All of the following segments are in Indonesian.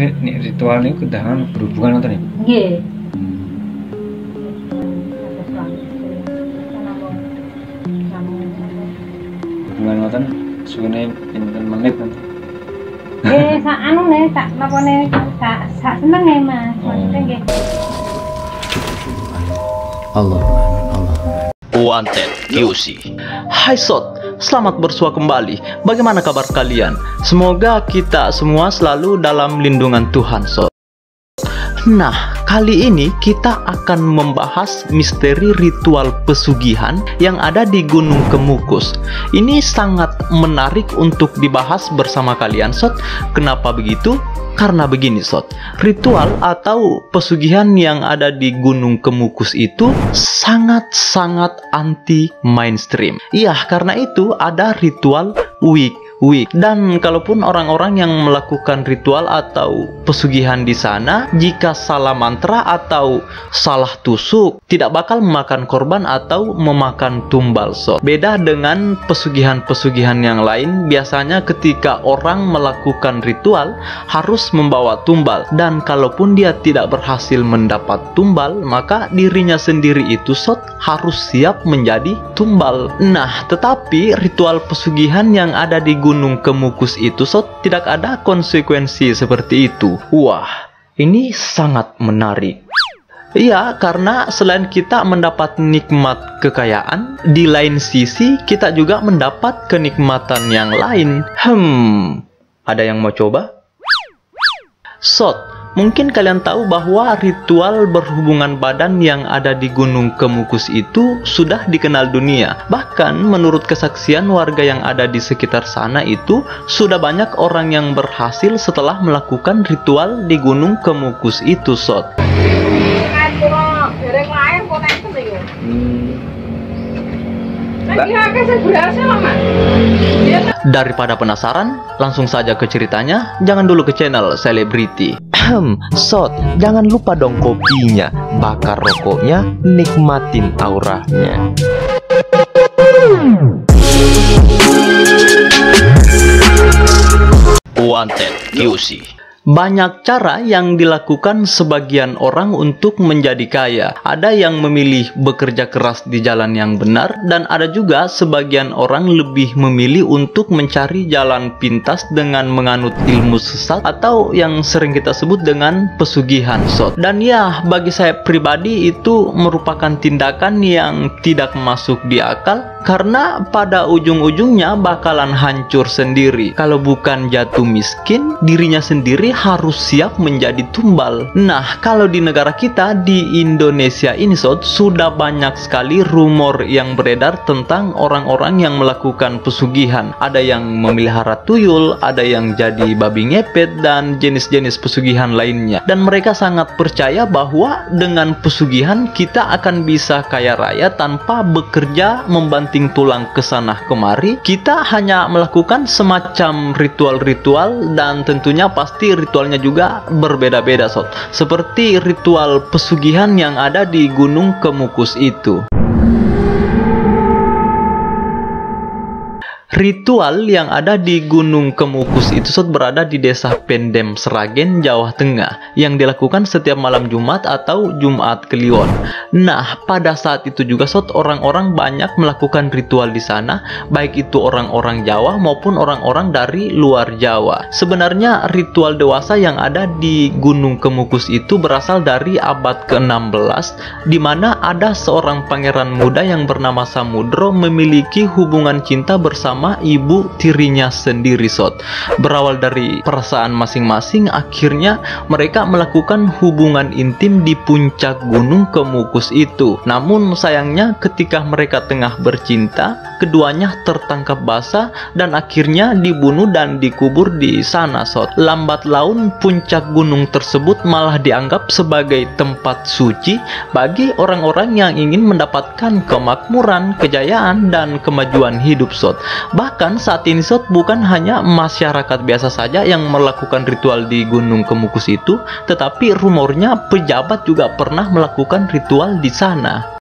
Nek ritual niku kudahan berhubungan nonton ya? Nggih. Hubungan nonton suwene pinten menit nanti. Sak anu nih, tak lapone sak seneng ya Mas. Maksudnya nggih. Allah. Wanted QC. Hai Sot, selamat bersua kembali. Bagaimana kabar kalian? Semoga kita semua selalu dalam lindungan Tuhan, Sot. Nah, kali ini kita akan membahas misteri ritual pesugihan yang ada di Gunung Kemukus. Ini sangat menarik untuk dibahas bersama kalian, Sot. Kenapa begitu? Karena begini, Sot. Ritual atau pesugihan yang ada di Gunung Kemukus itu sangat-sangat anti mainstream. Iya, karena itu ada ritual Wik. Dan kalaupun orang-orang yang melakukan ritual atau pesugihan di sana, jika salah mantra atau salah tusuk, tidak bakal memakan korban atau memakan tumbal, Sot. Beda dengan pesugihan-pesugihan yang lain, biasanya ketika orang melakukan ritual harus membawa tumbal, dan kalaupun dia tidak berhasil mendapat tumbal, maka dirinya sendiri itu, Sot, harus siap menjadi tumbal. Nah, tetapi ritual pesugihan yang ada di Gunung Kemukus itu, Sot, tidak ada konsekuensi seperti itu. Wah, ini sangat menarik. Iya, karena selain kita mendapat nikmat kekayaan, di lain sisi kita juga mendapat kenikmatan yang lain. Ada yang mau coba? Sot, mungkin kalian tahu bahwa ritual berhubungan badan yang ada di Gunung Kemukus itu sudah dikenal dunia. Bahkan menurut kesaksian warga yang ada di sekitar sana itu, sudah banyak orang yang berhasil setelah melakukan ritual di Gunung Kemukus itu, Sot. Daripada penasaran, langsung saja ke ceritanya. Jangan dulu ke channel Selebriti. Sot, jangan lupa dong kopinya, bakar rokoknya, nikmatin auranya. Wanted QC. Banyak cara yang dilakukan sebagian orang untuk menjadi kaya. Ada yang memilih bekerja keras di jalan yang benar, dan ada juga sebagian orang lebih memilih untuk mencari jalan pintas dengan menganut ilmu sesat atau yang sering kita sebut dengan pesugihan, Sot. Dan ya, bagi saya pribadi itu merupakan tindakan yang tidak masuk di akal, karena pada ujung-ujungnya bakalan hancur sendiri. Kalau bukan jatuh miskin, dirinya sendiri harus siap menjadi tumbal. Nah, kalau di negara kita, di Indonesia ini, Sot, sudah banyak sekali rumor yang beredar tentang orang-orang yang melakukan pesugihan. Ada yang memelihara tuyul, ada yang jadi babi ngepet, dan jenis-jenis pesugihan lainnya. Dan mereka sangat percaya bahwa dengan pesugihan kita akan bisa kaya raya tanpa bekerja membanting tulang ke sana kemari. Kita hanya melakukan semacam ritual-ritual, dan tentunya pasti ritualnya juga berbeda-beda, Sot. Seperti ritual pesugihan yang ada di Gunung Kemukus itu. Ritual yang ada di Gunung Kemukus itu, Sot, berada di desa Pendem, Sragen, Jawa Tengah, yang dilakukan setiap malam Jumat atau Jumat Kliwon. Nah, pada saat itu juga, Sot, orang-orang banyak melakukan ritual di sana, baik itu orang-orang Jawa maupun orang-orang dari luar Jawa. Sebenarnya ritual dewasa yang ada di Gunung Kemukus itu berasal dari abad ke-16, di mana ada seorang pangeran muda yang bernama Samudro memiliki hubungan cinta bersama ibu tirinya sendiri, Sot. Berawal dari perasaan masing-masing, akhirnya mereka melakukan hubungan intim di puncak Gunung Kemukus itu. Namun sayangnya ketika mereka tengah bercinta, keduanya tertangkap basah dan akhirnya dibunuh dan dikubur di sana, Sot. Lambat laun puncak gunung tersebut malah dianggap sebagai tempat suci bagi orang-orang yang ingin mendapatkan kemakmuran, kejayaan, dan kemajuan hidup, Sot. Bahkan saat ini, Sot, bukan hanya masyarakat biasa saja yang melakukan ritual di Gunung Kemukus itu, tetapi rumornya pejabat juga pernah melakukan ritual di sana.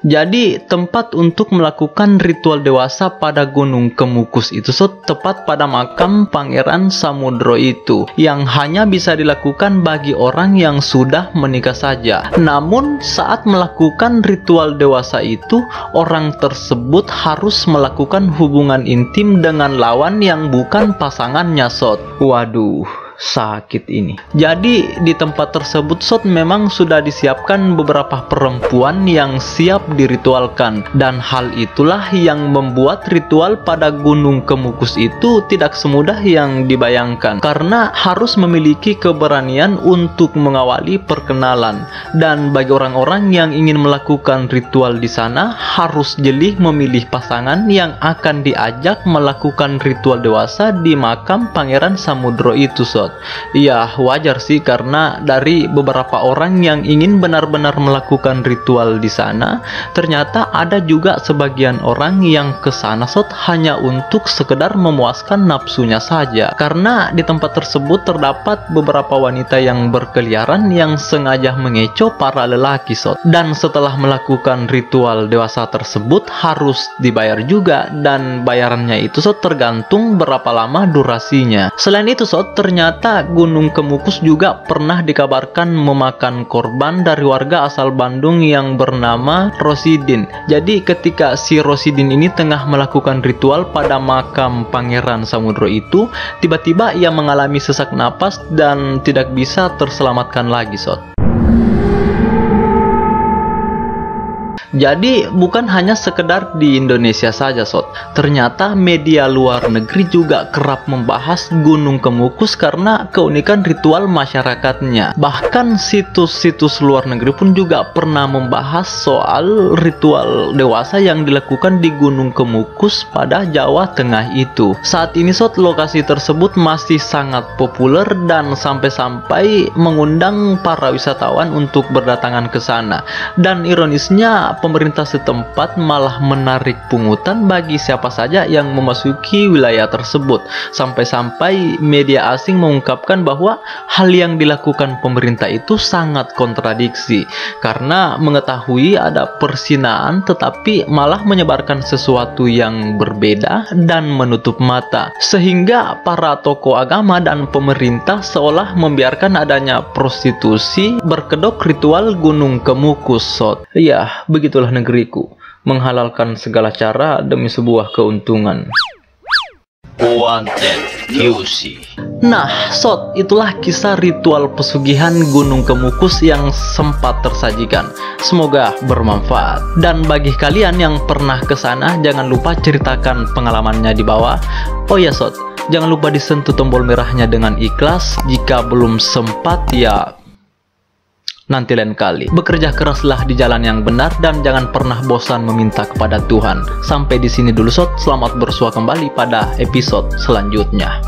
Jadi tempat untuk melakukan ritual dewasa pada Gunung Kemukus itu tepat pada makam Pangeran Samudro itu, yang hanya bisa dilakukan bagi orang yang sudah menikah saja. Namun saat melakukan ritual dewasa itu, orang tersebut harus melakukan hubungan intim dengan lawan yang bukan pasangannya, Sot. Waduh, sakit ini. Jadi di tempat tersebut memang sudah disiapkan beberapa perempuan yang siap diritualkan, dan hal itulah yang membuat ritual pada Gunung Kemukus itu tidak semudah yang dibayangkan, karena harus memiliki keberanian untuk mengawali perkenalan, dan bagi orang-orang yang ingin melakukan ritual di sana harus jeli memilih pasangan yang akan diajak melakukan ritual dewasa di makam Pangeran Samudro itu, Ya, wajar sih, karena dari beberapa orang yang ingin benar-benar melakukan ritual di sana, ternyata ada juga sebagian orang yang ke sana hanya untuk sekedar memuaskan nafsunya saja. Karena di tempat tersebut terdapat beberapa wanita yang berkeliaran yang sengaja mengecoh para lelaki, dan setelah melakukan ritual dewasa tersebut harus dibayar juga, dan bayarannya itu tergantung berapa lama durasinya. Selain itu ternyata Gunung Kemukus juga pernah dikabarkan memakan korban dari warga asal Bandung yang bernama Rosidin. Jadi ketika si Rosidin ini tengah melakukan ritual pada makam Pangeran Samudro itu, tiba-tiba ia mengalami sesak napas dan tidak bisa terselamatkan lagi, Jadi bukan hanya sekedar di Indonesia saja, ternyata media luar negeri juga kerap membahas Gunung Kemukus karena keunikan ritual masyarakatnya. Bahkan situs-situs luar negeri pun juga pernah membahas soal ritual dewasa yang dilakukan di Gunung Kemukus pada Jawa Tengah itu. Saat ini lokasi tersebut masih sangat populer dan sampai-sampai mengundang para wisatawan untuk berdatangan ke sana. Dan ironisnya, pemerintah setempat malah menarik pungutan bagi siapa saja yang memasuki wilayah tersebut. Sampai-sampai media asing mengungkapkan bahwa hal yang dilakukan pemerintah itu sangat kontradiksi, karena mengetahui ada perzinaan tetapi malah menyebarkan sesuatu yang berbeda dan menutup mata, sehingga para tokoh agama dan pemerintah seolah membiarkan adanya prostitusi berkedok ritual Gunung Kemukus. Ya, begitulah negeriku, menghalalkan segala cara demi sebuah keuntungan. Wanted QC. Nah, itulah kisah ritual pesugihan Gunung Kemukus yang sempat tersajikan. Semoga bermanfaat. Dan bagi kalian yang pernah ke sana, jangan lupa ceritakan pengalamannya di bawah. Oh ya, jangan lupa disentuh tombol merahnya dengan ikhlas. Jika belum sempat, ya nanti lain kali. Bekerja keraslah di jalan yang benar dan jangan pernah bosan meminta kepada Tuhan. Sampai di sini dulu, selamat bersua kembali pada episode selanjutnya.